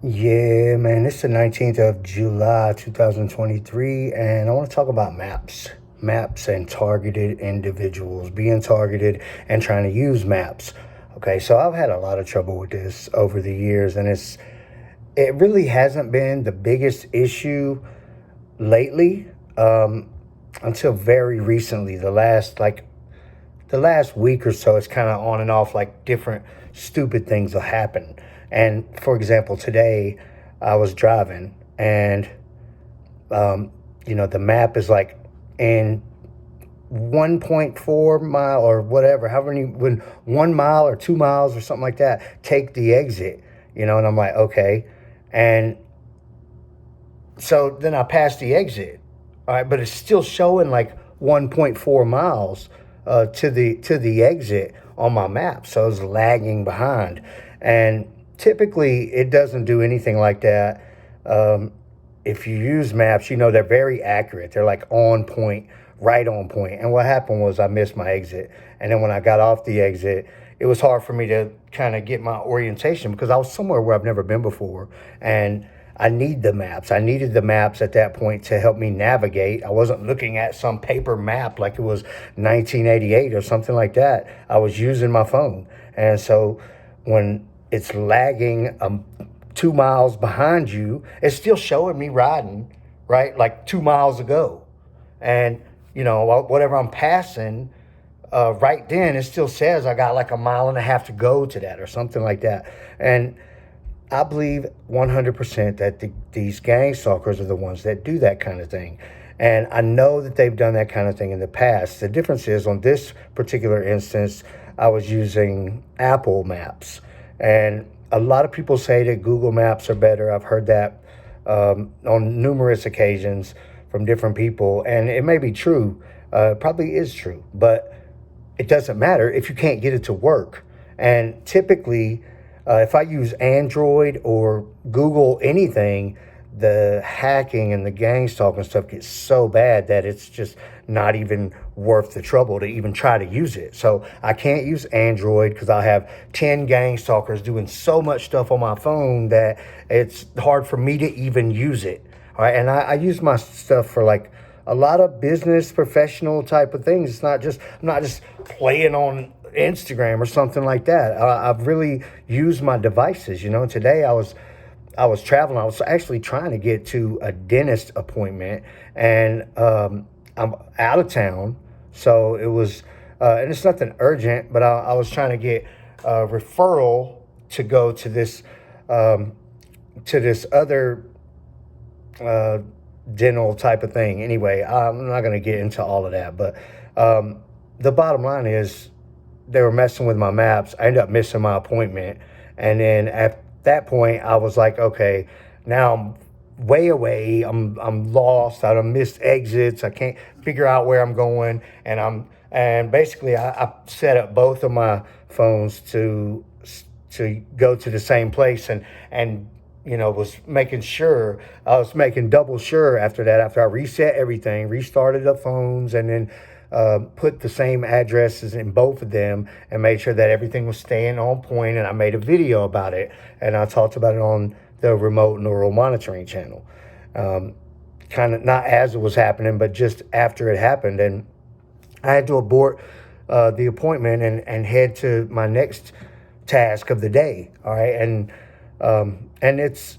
Yeah, man, it's the 19th of July, 2023, and I want to talk about maps. Maps and targeted individuals, being targeted and trying to use maps. Okay, so I've had a lot of trouble with this over the years, and it really hasn't been the biggest issue lately, until very recently. The last week or so, it's kind of on and off, like different stupid things will happen. And for example, today I was driving and, um, the map is like in 1.4 mile or whatever, however many, when 1 mile or 2 miles or something like that, take the exit, and I'm like, okay. And so then I passed the exit. All right, but it's still showing like 1.4 miles to the exit on my map, so it's lagging behind. And typically, it doesn't do anything like that. Um, if you use maps, they're very accurate. They're like on point, right on point. And what happened was I missed my exit, and then when I got off the exit, it was hard for me to kind of get my orientation because I was somewhere where I've never been before, and I need the maps. I needed the maps at that point to help me navigate. I wasn't looking at some paper map like it was 1988 or something like that. I was using my phone. And so when it's lagging 2 miles behind you, it's still showing me riding, right? Like 2 miles ago. And, whatever I'm passing, right then, it still says I got like a mile and a half to go to that or something like that. And I believe 100% that these gang stalkers are the ones that do that kind of thing. And I know that they've done that kind of thing in the past. The difference is on this particular instance, I was using Apple Maps. And a lot of people say that Google Maps are better. I've heard that on numerous occasions from different people. And it may be true, it probably is true, but it doesn't matter if you can't get it to work. And typically, if I use Android or Google anything, the hacking and the gang stalking stuff gets so bad that it's just not even worth the trouble to even try to use it. So I can't use Android because I have 10 gang stalkers doing so much stuff on my phone that it's hard for me to even use it. All right. And I use my stuff for like a lot of business, professional type of things. I'm not just playing on Instagram or something like that. I've really used my devices. Today I was traveling. I was actually trying to get to a dentist appointment, and I'm out of town, so it was, and it's nothing urgent, but I was trying to get a referral to go um, to this other uh, dental type of thing. Anyway, I'm not going to get into all of that, but um, the bottom line is they were messing with my maps. I ended up missing my appointment. And then at that point, I was like, okay, now I'm way away. I'm lost. I done missed exits. I can't figure out where I'm going. And basically I set up both of my phones to go to the same place, and was making sure, I was making double sure after that, after I reset everything, restarted the phones, and then put the same addresses in both of them and made sure that everything was staying on point. And I made a video about it, and I talked about it on the remote neural monitoring channel. Um, Kind of not as it was happening, but just after it happened. And I had to abort the appointment and head to my next task of the day. All right. And it's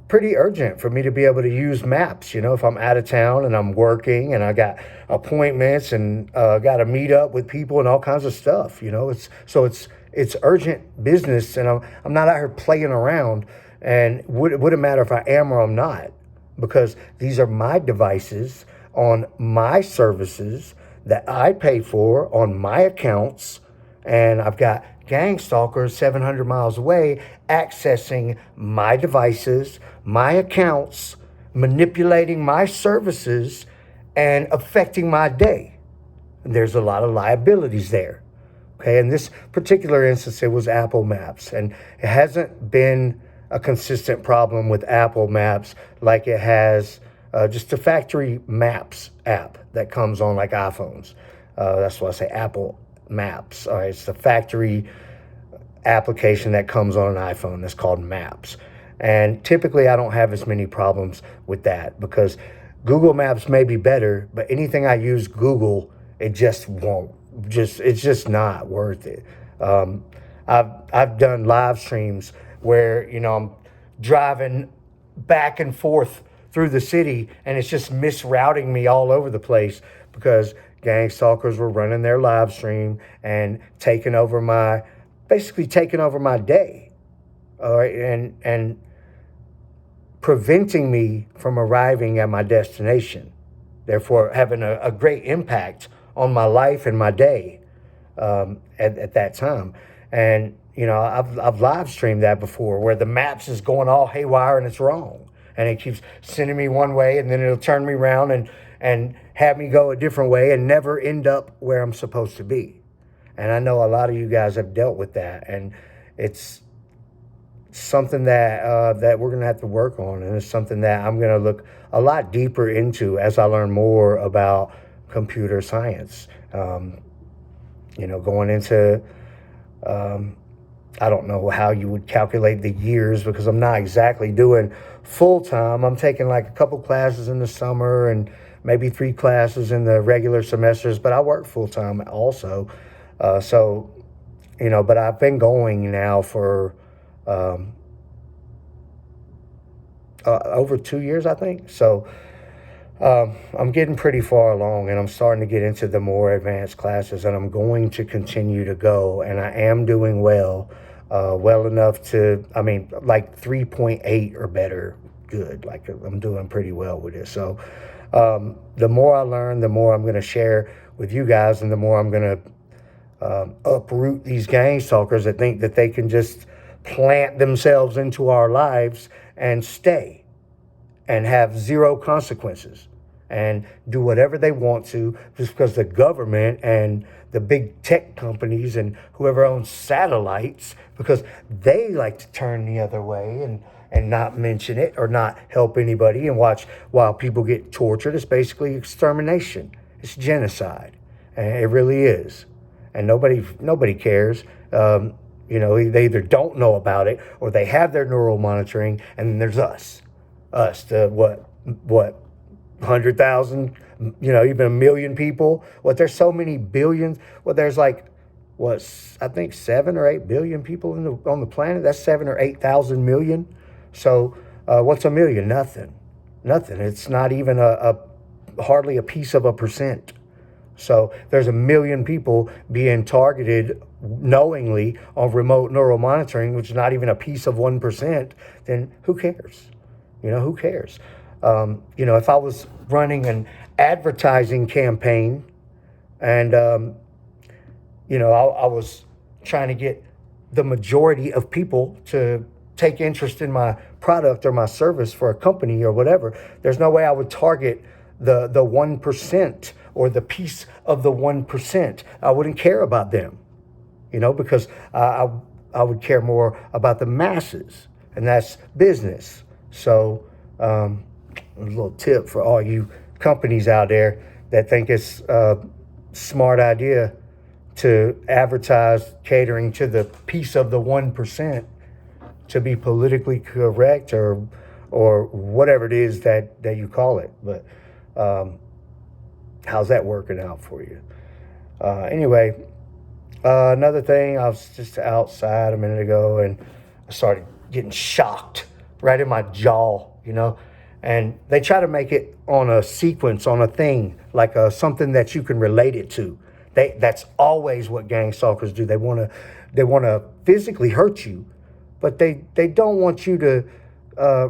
pretty urgent for me to be able to use maps. If I'm out of town and I'm working and I got appointments and got to meet up with people and all kinds of stuff. It's urgent business, and I'm not out here playing around. And it wouldn't matter if I am or I'm not, because these are my devices on my services that I pay for on my accounts, and I've got gang stalkers 700 miles away accessing my devices, my accounts, manipulating my services, and affecting my day. And there's a lot of liabilities there. Okay, in this particular instance, it was Apple Maps, and it hasn't been a consistent problem with Apple Maps like it has just the factory Maps app that comes on like iPhones. That's why I say Apple Maps. All right, it's the factory application that comes on an iPhone that's called Maps. And typically I don't have as many problems with that because Google Maps may be better, but anything I use Google, it just won't. It's just not worth it. Um, I've done live streams where I'm driving back and forth through the city, and it's just misrouting me all over the place because gang stalkers were running their live stream and basically taking over my day. All right, and preventing me from arriving at my destination, therefore having a great impact on my life and my day at that time. And I've live streamed that before, where the maps is going all haywire and it's wrong, and it keeps sending me one way, and then it'll turn me around and have me go a different way and never end up where I'm supposed to be. And I know a lot of you guys have dealt with that, and it's something that we're gonna have to work on, and it's something that I'm gonna look a lot deeper into as I learn more about computer science. Going into I don't know how you would calculate the years because I'm not exactly doing full time. I'm taking like a couple classes in the summer and maybe 3 classes in the regular semesters, but I work full time also. But I've been going now for over 2 years, I think. So I'm getting pretty far along, and I'm starting to get into the more advanced classes, and I'm going to continue to go, and I am doing well, well enough to, like 3.8 or better, good. Like I'm doing pretty well with it. So the more I learn, the more I'm going to share with you guys, and the more I'm going to uproot these gang stalkers that think that they can just plant themselves into our lives and stay and have zero consequences and do whatever they want to, just because the government and the big tech companies and whoever owns satellites, because they like to turn the other way and not mention it or not help anybody and watch while people get tortured. It's basically extermination. It's genocide. And it really is. And nobody cares. They either don't know about it or they have their neural monitoring, and then there's us, the what 100,000, even a million people. There's so many billions. There's like I think 7 or 8 billion people on the planet. That's 7 or 8,000 million. So what's a million? Nothing. It's not even a hardly a piece of a percent. So there's a million people being targeted knowingly on remote neural monitoring, which is not even a piece of 1%. Then who cares? Who cares? If I was running an advertising campaign and, I was trying to get the majority of people to take interest in my product or my service for a company or whatever, there's no way I would target the 1% or the piece of the 1%. I wouldn't care about them, because I would care more about the masses, and that's business. So a little tip for all you companies out there that think it's a smart idea to advertise catering to the piece of the 1% to be politically correct or whatever it is that you call it. But how's that working out for you? Anyway, another thing, I was just outside a minute ago and I started getting shocked right in my jaw, and they try to make it on a sequence, on a thing, like something that you can relate it to. That's always what gang stalkers do. They want to physically hurt you, but they don't want you to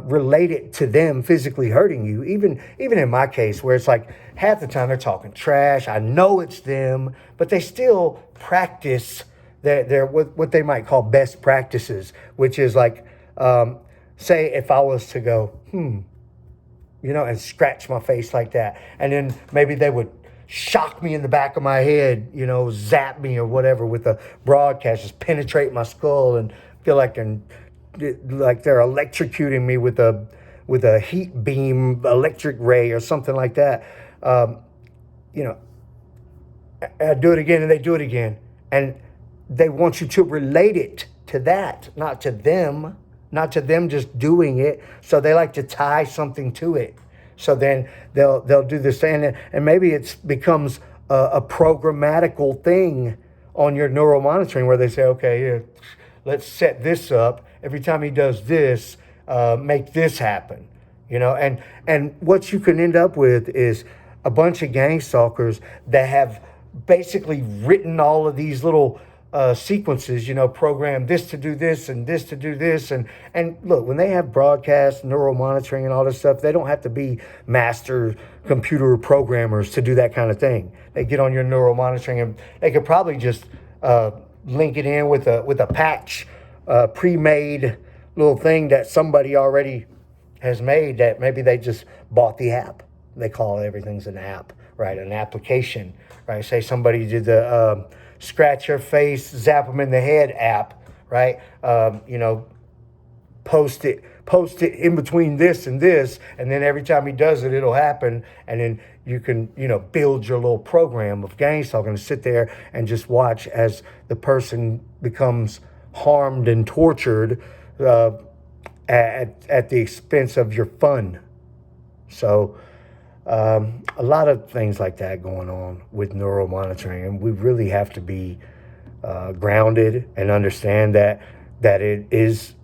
relate it to them physically hurting you. Even in my case, where it's like half the time they're talking trash. I know it's them, but they still practice their what they might call best practices, which is like, say if I was to go, and scratch my face like that, and then maybe they would shock me in the back of my head, zap me or whatever with a broadcast, just penetrate my skull and feel like they're electrocuting me with a heat beam electric ray or something like that. I do it again and they do it again. And they want you to relate it to that, not to them, not to them just doing it. So they like to tie something to it. So then they'll do this thing, and maybe it becomes a programmatical thing on your neural monitoring where they say, okay, here, let's set this up. Every time he does this, make this happen. And what you can end up with is a bunch of gang stalkers that have basically written all of these little sequences, program this to do this and this to do this. And look, when they have broadcast, neural monitoring and all this stuff, they don't have to be master computer programmers to do that kind of thing. They get on your neural monitoring and they could probably just link it in with a patch, pre-made little thing that somebody already has made, that maybe they just bought the app. They call it, everything's an app, right? An application, right? Say somebody did the scratch your face, zap them in the head app, right? Post it in between this and this, and then every time he does it, it'll happen, and then you can, build your little program of gang stalking and sit there and just watch as the person becomes harmed and tortured at the expense of your fun. So a lot of things like that going on with neural monitoring, and we really have to be grounded and understand that it is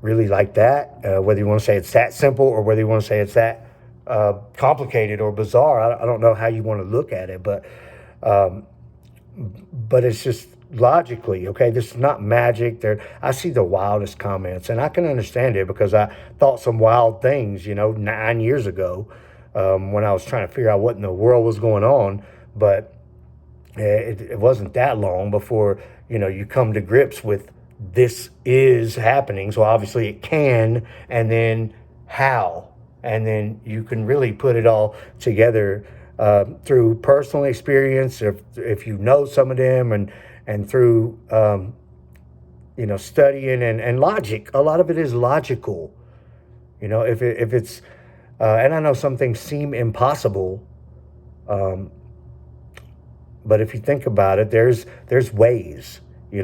really like that. Whether you want to say it's that simple or whether you want to say it's that complicated or bizarre, I don't know how you want to look at it, but it's just logically, okay, this is not magic. I see the wildest comments, and I can understand it because I thought some wild things, 9 years ago. When I was trying to figure out what in the world was going on, but it wasn't that long before, you come to grips with this is happening. So obviously it can, and then how, and then you can really put it all together through personal experience, if you know some of them, and through, studying and logic. A lot of it is logical, if it's, and I know some things seem impossible, but if you think about it, there's ways, you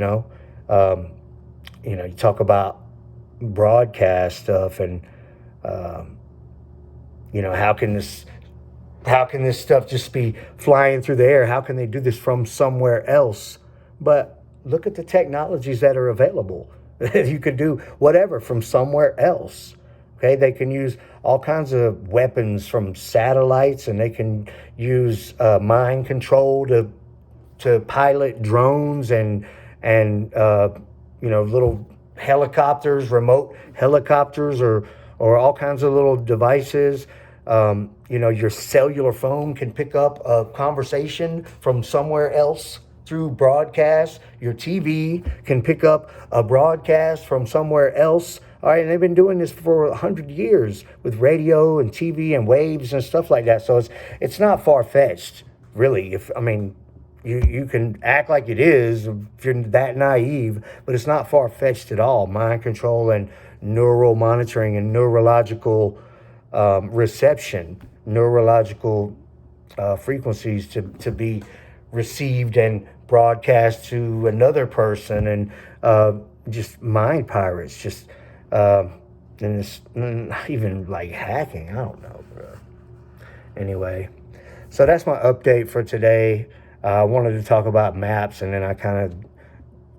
talk about broadcast stuff, and how can this stuff just be flying through the air? How can they do this from somewhere else? But look at the technologies that are available. You could do whatever from somewhere else. Okay, they can use all kinds of weapons from satellites, and they can use mind control to pilot drones and little helicopters, remote helicopters, or all kinds of little devices. Your cellular phone can pick up a conversation from somewhere else through broadcast. Your TV can pick up a broadcast from somewhere else. All right, and they've been doing this for 100 years with radio and TV and waves and stuff like that. So it's not far-fetched, really. You can act like it is if you're that naive, but it's not far-fetched at all. Mind control and neural monitoring and neurological reception, neurological frequencies to be received and broadcast to another person, and just mind pirates, just and it's not even like hacking. I don't know, bro. Anyway, so that's my update for today. I wanted to talk about maps, and then I kind of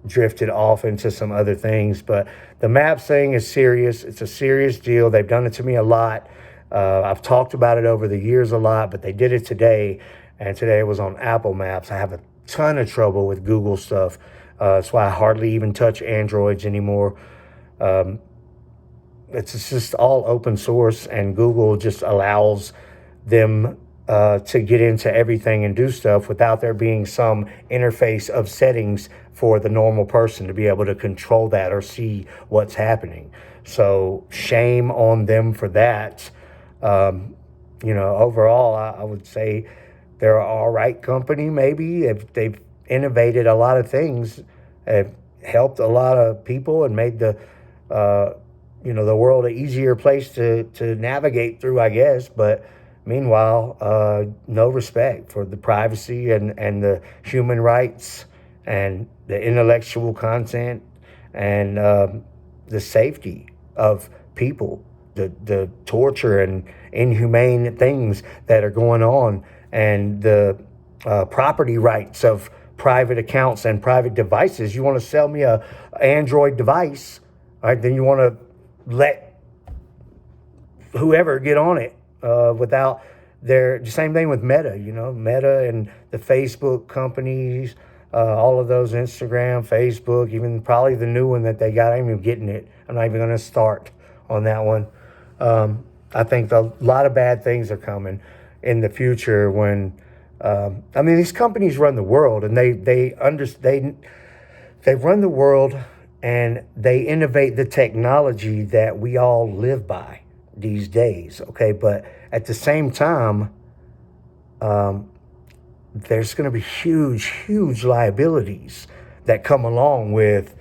drifted off into some other things. But the maps thing is serious. It's a serious deal. They've done it to me a lot. I've talked about it over the years a lot, but they did it today, and today it was on Apple Maps. I have a ton of trouble with Google stuff. That's why I hardly even touch Androids anymore. It's just all open source, and Google just allows them to get into everything and do stuff without there being some interface of settings for the normal person to be able to control that or see what's happening. So shame on them for that. Overall, I would say they're an all right company. Maybe if they've innovated a lot of things, have helped a lot of people, and made the world an easier place to navigate through, I guess. But meanwhile, no respect for the privacy and the human rights and the intellectual content and the safety of people, the torture and inhumane things that are going on, and the property rights of private accounts and private devices. You want to sell me a Android device, all right? Then you want to let whoever get on it without their. Same thing with Meta, Meta and the Facebook companies, all of those, Instagram, Facebook, even probably the new one that they got. I'm even getting it. I'm not even going to start on that one. I think a lot of bad things are coming in the future when, these companies run the world, and they run the world, and they innovate the technology that we all live by these days. Okay. But at the same time, there's going to be huge liabilities that come along with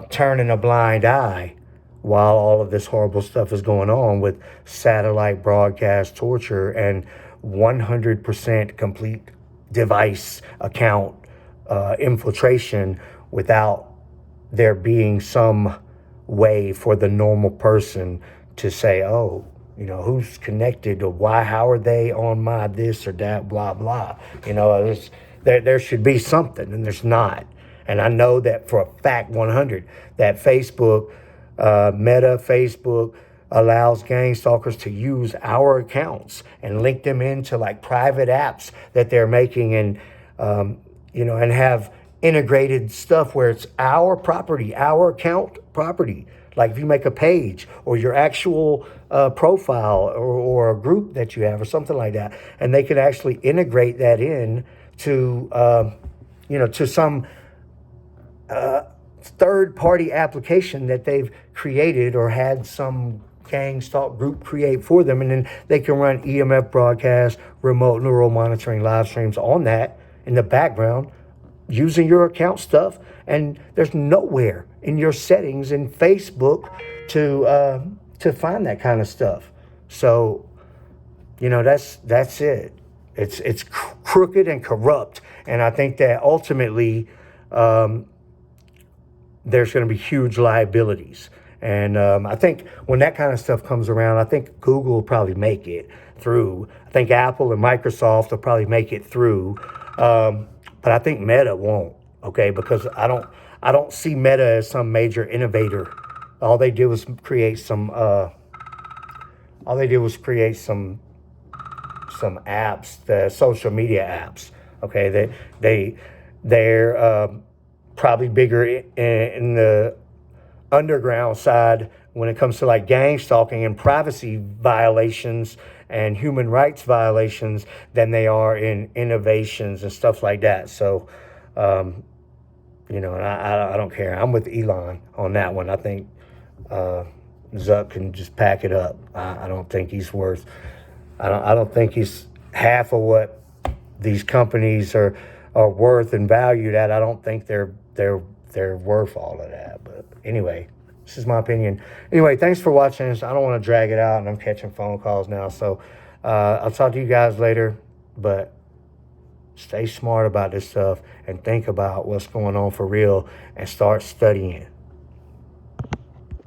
turning a blind eye while all of this horrible stuff is going on with satellite broadcast torture and 100% complete device account infiltration without there being some way for the normal person to say, oh, who's connected, or why, how are they on my this or that, blah, blah. There should be something, and there's not. And I know that for a fact, 100, that Facebook, Meta, Facebook allows gang stalkers to use our accounts and link them into like private apps that they're making, and, and have integrated stuff where it's our property, our account property. Like if you make a page or your actual profile or a group that you have or something like that, and they can actually integrate that in to, to some third-party application that they've created or had some gang stalk group create for them, and then they can run EMF broadcasts, remote neural monitoring live streams on that in the background using your account stuff, and there's nowhere in your settings in Facebook to find that kind of stuff. So, that's it. It's crooked and corrupt, and I think that ultimately there's going to be huge liabilities. And I think when that kind of stuff comes around, I think Google will probably make it through. I think Apple and Microsoft will probably make it through. But I think Meta won't, okay? Because I don't see Meta as some major innovator. All they did was create some apps, the social media apps. Okay, they're probably bigger in the underground side when it comes to like gang stalking and privacy violations and human rights violations than they are in innovations and stuff like that. So, and I don't care. I'm with Elon on that one. I think Zuck can just pack it up. I don't think he's worth. I don't think he's half of what these companies are worth and valued at. I don't think they're worth all of that. But anyway, this is my opinion. Anyway, thanks for watching this. I don't want to drag it out, and I'm catching phone calls now. So I'll talk to you guys later. But stay smart about this stuff and think about what's going on for real and start studying.